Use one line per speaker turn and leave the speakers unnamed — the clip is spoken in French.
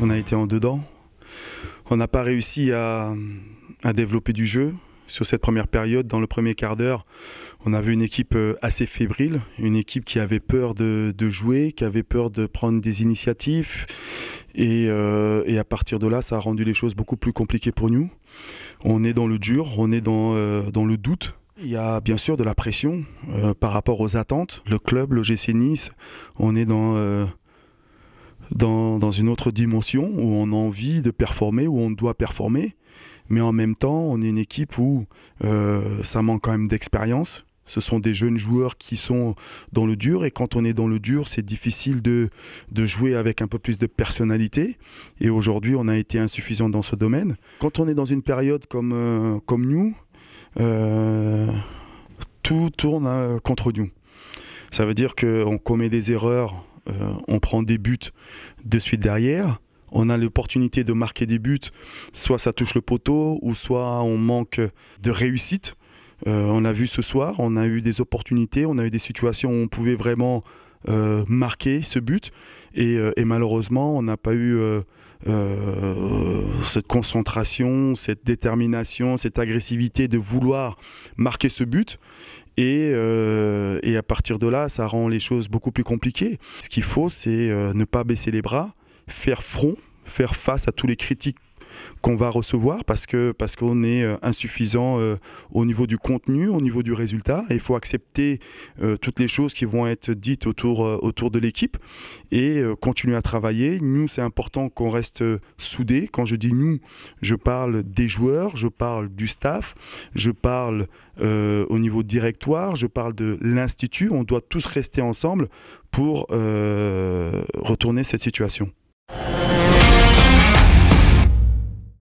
On a été en dedans. On n'a pas réussi à développer du jeu. Sur cette première période, dans le premier quart d'heure, on avait une équipe assez fébrile, une équipe qui avait peur de jouer, qui avait peur de prendre des initiatives. Et à partir de là, ça a rendu les choses beaucoup plus compliquées pour nous. On est dans le dur, on est dans le doute. Il y a bien sûr de la pression par rapport aux attentes. Le club, l'OGC Nice, on est dans une autre dimension où on a envie de performer, où on doit performer. Mais en même temps, on est une équipe où ça manque quand même d'expérience. Ce sont des jeunes joueurs qui sont dans le dur. Et quand on est dans le dur, c'est difficile de jouer avec un peu plus de personnalité. Et aujourd'hui, on a été insuffisant dans ce domaine. Quand on est dans une période comme nous, tout tourne contre nous. Ça veut dire qu'on commet des erreurs, on prend des buts de suite derrière. On a l'opportunité de marquer des buts, soit ça touche le poteau, ou soit on manque de réussite. On l'a vu ce soir, on a eu des opportunités, on a eu des situations où on pouvait vraiment marquer ce but. Et malheureusement, on n'a pas eu cette concentration, cette détermination, cette agressivité de vouloir marquer ce but. Et à partir de là, ça rend les choses beaucoup plus compliquées. Ce qu'il faut, c'est ne pas baisser les bras, faire front, faire face à tous les critiques qu'on va recevoir parce qu'on est insuffisant au niveau du contenu, au niveau du résultat. Et il faut accepter toutes les choses qui vont être dites autour de l'équipe et continuer à travailler. Nous, c'est important qu'on reste soudés. Quand je dis nous, je parle des joueurs, je parle du staff, je parle au niveau directoire, je parle de l'institut. On doit tous rester ensemble pour retourner cette situation.